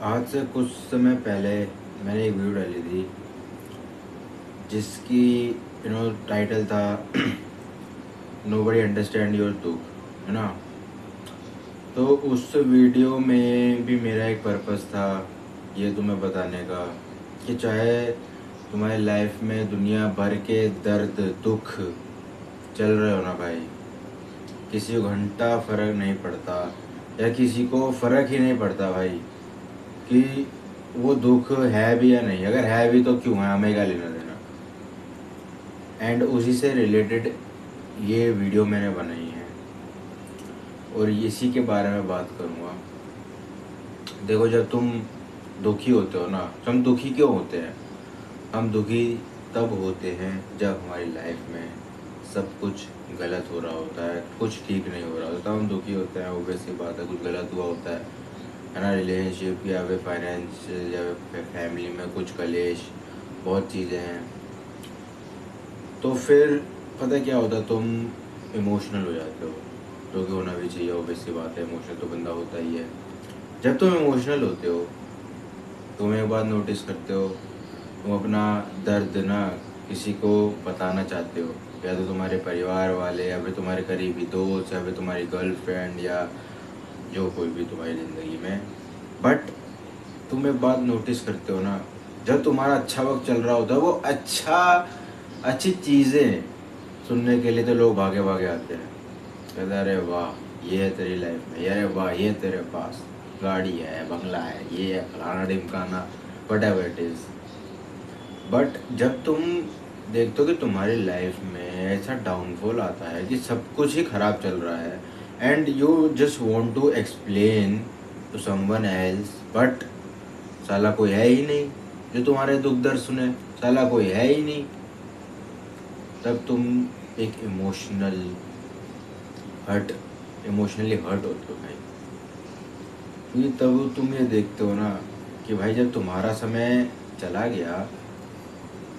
आज से कुछ समय पहले मैंने एक वीडियो डाली थी जिसकी टाइटल था नोबडी अंडरस्टैंड योर दुख, है ना। तो उस वीडियो में भी मेरा एक पर्पस था ये तुम्हें बताने का कि चाहे तुम्हारी लाइफ में दुनिया भर के दर्द दुख चल रहे हो ना भाई, किसी को घंटा फ़र्क नहीं पड़ता या किसी को फ़र्क ही नहीं पड़ता भाई कि वो दुख है भी या नहीं। अगर है भी तो क्यों है, हमें क्या लेना देना। एंड उसी से रिलेटेड ये वीडियो मैंने बनाई है और इसी के बारे में बात करूँगा। देखो, जब तुम दुखी होते हो ना, तो हम दुखी क्यों होते हैं? हम दुखी तब होते हैं जब हमारी लाइफ में सब कुछ गलत हो रहा होता है, कुछ ठीक नहीं हो रहा होता, हम दुखी होते हैं। ऑब्वियस सी बात है, कुछ गलत हुआ होता है ना। रिलेशनशिप या फिर फाइनेंस या फिर फैमिली में कुछ कलेश, बहुत चीज़ें हैं। तो फिर पता क्या होता है, तुम इमोशनल हो जाते हो, जो कि होना भी चाहिए। ऑब्वियस सी बात है, इमोशनल तो बंदा होता ही है। जब तुम इमोशनल होते हो, तुम एक बात नोटिस करते हो, तुम अपना दर्द ना किसी को बताना चाहते हो, या तो तुम्हारे परिवार वाले या फिर तुम्हारे करीबी दोस्त या फिर तुम्हारी गर्लफ्रेंड या जो कोई भी तुम्हारी ज़िंदगी में। बट तुम एक बात नोटिस करते हो ना, जब तुम्हारा अच्छा वक्त चल रहा होता है, वो अच्छी चीज़ें सुनने के लिए तो लोग भागे भागे आते हैं। कहते हैं अरे वाह ये है तेरी लाइफ में, अरे वाह ये तेरे पास गाड़ी है, बंगला है, ये है, फलाना ढिमकाना, whatever it is. But जब तुम देखते हो कि तुम्हारी लाइफ में ऐसा डाउनफॉल आता है कि सब कुछ ही ख़राब चल रहा है, and you just want to explain to someone else, but साला कोई है ही नहीं जो तुम्हारे दुख दर्द सुने, साला कोई है ही नहीं। तब तुम एक इमोशनली हर्ट होते हो भाई। क्योंकि तब तुम ये देखते हो ना कि भाई जब तुम्हारा समय चला गया,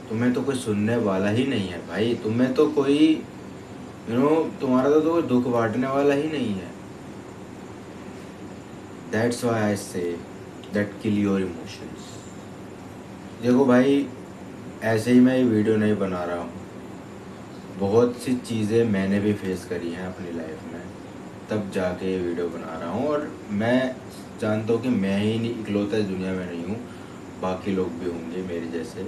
तुम्हें तो कोई सुनने वाला ही नहीं है भाई। तुम्हें तो कोई तुम्हारा तो कोई दुख बांटने वाला ही नहीं है। That's why I say that kill your emotions. देखो भाई, ऐसे ही मैं ये वीडियो नहीं बना रहा हूँ। बहुत सी चीज़ें मैंने भी फेस करी हैं अपनी लाइफ में, तब जाके ये वीडियो बना रहा हूँ। और मैं जानता हूँ कि मैं ही नहीं इकलौता इस दुनिया में नहीं हूँ, बाकी लोग भी होंगे मेरे जैसे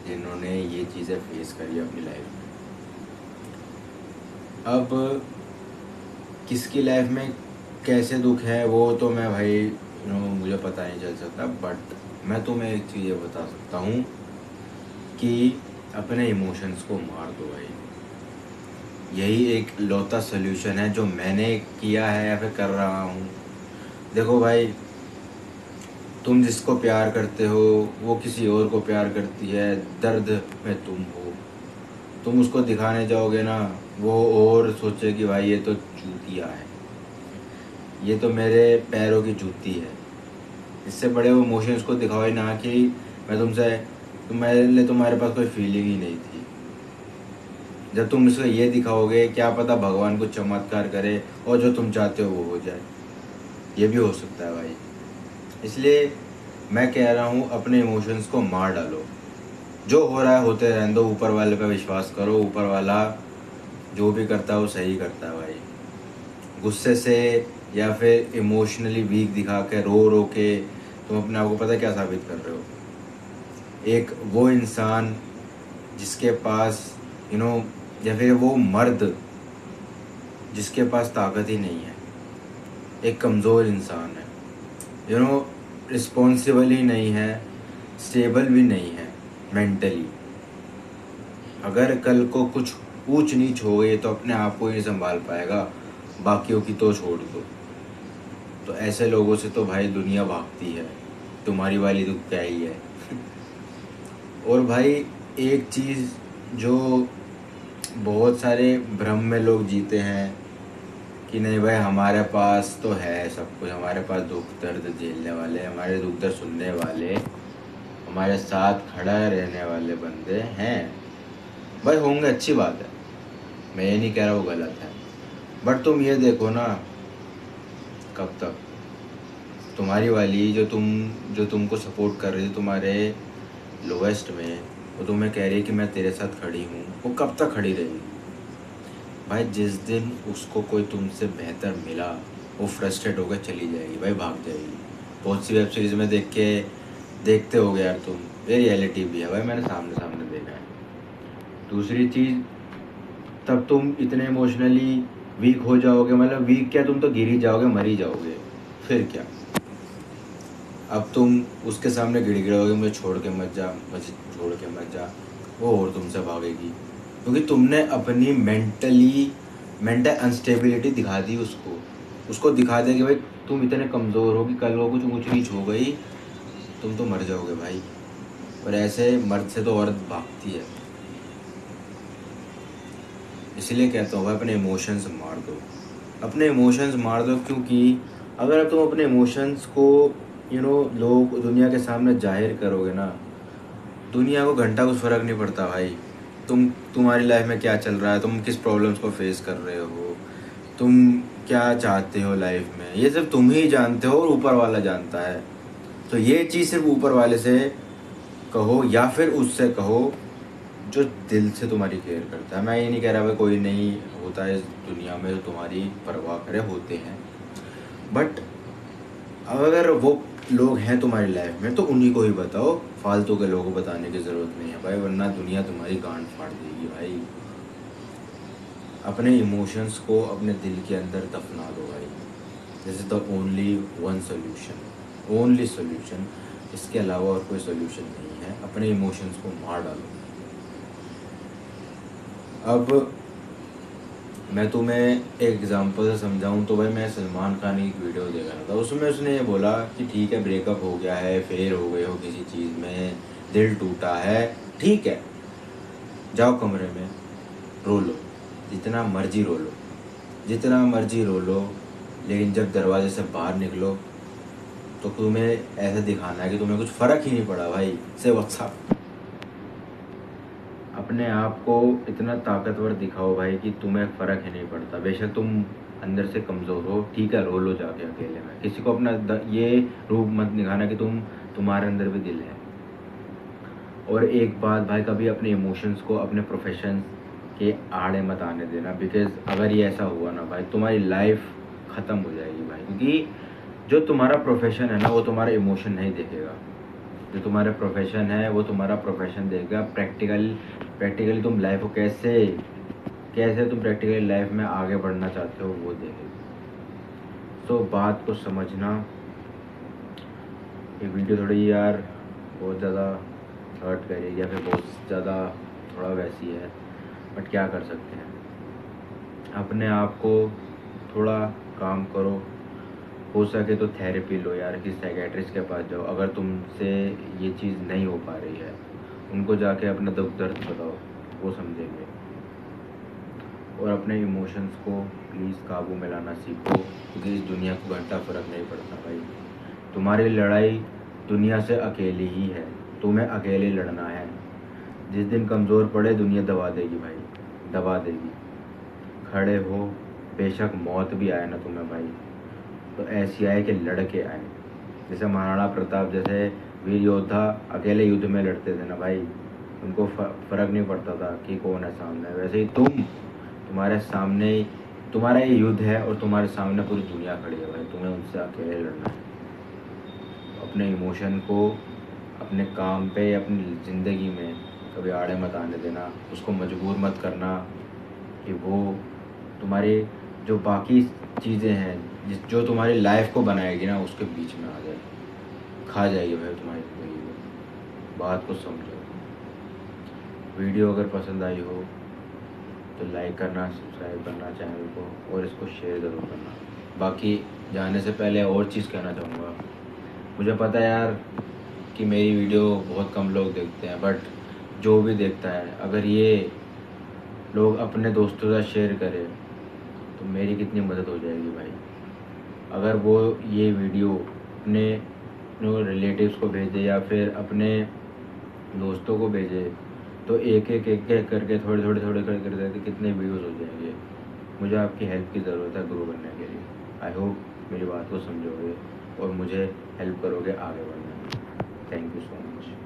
जिन्होंने ये चीज़ें फेस करी अपनी लाइफ में। अब किसकी लाइफ में कैसे दुख है वो तो मैं भाई मुझे पता नहीं चल सकता। बट मैं तुम्हें एक चीज़ ये बता सकता हूँ कि अपने इमोशंस को मार दो भाई। यही एक लौता सल्यूशन है जो मैंने किया है या फिर कर रहा हूँ। देखो भाई, तुम जिसको प्यार करते हो वो किसी और को प्यार करती है, दर्द में तुम हो। तुम उसको दिखाने जाओगे ना, वो और सोचे कि भाई ये तो चूतिया है, ये तो मेरे पैरों की जूती है। इससे बड़े वो इमोशंस को दिखाओ ही ना कि मैं तुमसे, तुम्हारे लिए तुम्हारे पास कोई फीलिंग ही नहीं थी। जब तुम इसको ये दिखाओगे, क्या पता भगवान कुछ चमत्कार करे और जो तुम चाहते हो वो हो जाए। ये भी हो सकता है भाई। इसलिए मैं कह रहा हूँ अपने इमोशंस को मार डालो। जो हो रहा है होते रहने दो, ऊपर वाले पे विश्वास करो। ऊपर वाला जो भी करता है वो सही करता है भाई। गुस्से से या फिर इमोशनली वीक दिखा के रो रो के तुम अपने आप को पता क्या साबित कर रहे हो? एक वो इंसान जिसके पास यू नो या फिर वो मर्द जिसके पास ताकत ही नहीं है, एक कमज़ोर इंसान है, रिस्पॉन्सिबल ही नहीं है, स्टेबल भी नहीं है मेंटली। अगर कल को कुछ ऊंच नीच हो गई तो अपने आप को ही नहीं संभाल पाएगा, बाकियों की तो छोड़ दो। तो ऐसे लोगों से तो भाई दुनिया भागती है, तुम्हारी वाली तो क्या ही है। और भाई एक चीज़ जो बहुत सारे भ्रम में लोग जीते हैं कि नहीं भाई हमारे पास तो है सब कुछ, हमारे पास दुख दर्द झेलने वाले, हमारे दुख दर्द सुनने वाले, हमारे साथ खड़ा रहने वाले बंदे हैं। भाई होंगे, अच्छी बात है, मैं ये नहीं कह रहा वो गलत है। बट तुम ये देखो ना, कब तक तुम्हारी वाली जो तुमको सपोर्ट कर रही थी तुम्हारे लोवेस्ट में, वो तुम्हें कह रही है कि मैं तेरे साथ खड़ी हूँ, वो कब तक खड़ी रहेगी भाई? जिस दिन उसको कोई तुमसे बेहतर मिला, वो फ्रस्ट्रेट होकर चली जाएगी भाई, भाग जाएगी। बहुत सी वेब सीरीज़ में देखते होगे यार तुम, ये रियलिटी भी है भाई, मैंने सामने सामने देखा है। दूसरी चीज़, तब तुम इतने इमोशनली वीक हो जाओगे, मतलब वीक क्या, तुम तो गिर ही जाओगे, मर ही जाओगे, फिर क्या? अब तुम उसके सामने गिड़गिड़ाओगे, मुझे छोड़ के मत जा, मुझे छोड़ के मत जा, वो और तुमसे भागेगी, क्योंकि तुमने अपनी मेंटल अनस्टेबिलिटी दिखा दी उसको दिखा दिया कि भाई तुम इतने कमज़ोर हो कि कल वो कुछ ऊँच नीच हो गई, तुम तो मर जाओगे भाई। और ऐसे मर्द से तो औरत भागती है। इसलिए कहता हूँ भाई, अपने इमोशंस मार दो, अपने इमोशंस मार दो, क्योंकि अगर तुम अपने इमोशंस को लोग दुनिया के सामने जाहिर करोगे ना, दुनिया को घंटा कुछ फ़र्क नहीं पड़ता भाई। तुम्हारी लाइफ में क्या चल रहा है, तुम किस प्रॉब्लम्स को फेस कर रहे हो, तुम क्या चाहते हो लाइफ में, ये सिर्फ तुम ही जानते हो और ऊपर वाला जानता है। तो ये चीज़ सिर्फ ऊपर वाले से कहो, या फिर उससे कहो जो दिल से तुम्हारी केयर करता है। मैं ये नहीं कह रहा भाई कोई नहीं होता है इस दुनिया में जो तुम्हारी परवाह करे, होते हैं, बट अगर वो लोग हैं तुम्हारी लाइफ में तो उन्हीं को ही बताओ, फालतू के लोगों को बताने की ज़रूरत नहीं है भाई, वरना दुनिया तुम्हारी गांड फाड़ देगी भाई। अपने इमोशंस को अपने दिल के अंदर दफना दो भाई, this is the only solution, इसके अलावा और कोई सोल्यूशन नहीं है। अपने इमोशंस को मार डालो। अब मैं तुम्हें एक एग्जांपल से समझाऊं तो भाई, मैं सलमान खान की एक वीडियो देख रहा था, उसमें उसने ये बोला कि ठीक है, ब्रेकअप हो गया है, फेल हो गए हो किसी चीज़ में, दिल टूटा है, ठीक है, जाओ कमरे में रो लो, जितना मर्जी रो लो, जितना मर्जी रो लो, लेकिन जब दरवाजे से बाहर निकलो तो तुम्हें ऐसा दिखाना है कि तुम्हें कुछ फ़र्क ही नहीं पड़ा भाई, से व्हाट्सअप। अपने आप को इतना ताकतवर दिखाओ भाई कि तुम्हें फ़र्क ही नहीं पड़ता, बेशक तुम अंदर से कमज़ोर हो, ठीक है, रो लो जाके अकेले में, किसी को अपना ये रूप मत दिखाना कि तुम्हारे अंदर भी दिल है। और एक बात भाई, कभी अपने इमोशंस को अपने प्रोफेशन के आड़े मत आने देना, बिकॉज अगर ये ऐसा हुआ ना भाई, तुम्हारी लाइफ ख़त्म हो जाएगी भाई, क्योंकि जो तुम्हारा प्रोफेशन है ना, वो तुम्हारा इमोशन नहीं देखेगा। जो तुम्हारा प्रोफेशन है वो तुम्हारा प्रोफेशन देगा, प्रैक्टिकली तुम लाइफ को कैसे तुम प्रैक्टिकली लाइफ में आगे बढ़ना चाहते हो वो देखेगा। तो बात को समझना। ये वीडियो थोड़ी यार बहुत ज़्यादा हर्ट करेगी या फिर बहुत ज़्यादा थोड़ा वैसी है, बट क्या कर सकते हैं, अपने आप को थोड़ा काम करो, हो सके तो थेरेपी लो यार, किसी साइकेट्रिस्ट के पास जाओ, अगर तुमसे ये चीज़ नहीं हो पा रही है, उनको जाके अपना दुख दर्द बताओ, वो समझेंगे। और अपने इमोशंस को प्लीज़ काबू में लाना सीखो, क्योंकि इस दुनिया को घंटा फ़र्क नहीं पड़ता भाई। तुम्हारी लड़ाई दुनिया से अकेली ही है, तुम्हें अकेले लड़ना है। जिस दिन कमज़ोर पड़े दुनिया दबा देगी भाई, दबा देगी। खड़े हो, बेशक मौत भी आए ना तुम्हें भाई, तो ऐसी आए कि लड़के आए। जैसे महाराणा प्रताप जैसे वीर योद्धा अकेले युद्ध में लड़ते थे ना भाई, उनको फ़र्क नहीं पड़ता था कि कौन है सामने। वैसे ही तुम्हारे सामने तुम्हारा ये युद्ध है और तुम्हारे सामने पूरी दुनिया खड़ी है भाई, तुम्हें उनसे अकेले लड़ना है। अपने इमोशन को अपने काम पे, अपनी ज़िंदगी में कभी आड़े मत आने देना, उसको मजबूर मत करना कि वो तुम्हारी जो बाकी चीज़ें हैं जो तुम्हारी लाइफ को बनाएगी ना, उसके बीच में आ जाए, खा जाएगी भाई तुम्हारी ज़िंदगी को। बात को समझो। वीडियो अगर पसंद आई हो तो लाइक करना, सब्सक्राइब करना चैनल को, और इसको शेयर ज़रूर करना। बाकी जाने से पहले और चीज़ कहना चाहूँगा, मुझे पता है यार कि मेरी वीडियो बहुत कम लोग देखते हैं, बट जो भी देखता है, अगर ये लोग अपने दोस्तों के साथ शेयर करें तो मेरी कितनी मदद हो जाएगी भाई। अगर वो ये वीडियो अपने रिलेटिव्स को भेजे या फिर अपने दोस्तों को भेजे, तो एक करके थोड़े करके कितने व्यूज़ हो जाएंगे। मुझे आपकी हेल्प की ज़रूरत है ग्रो करने के लिए। आई होप मेरी बात को समझोगे। और मुझे हेल्प करोगे आगे बढ़ने में। Thank you so much.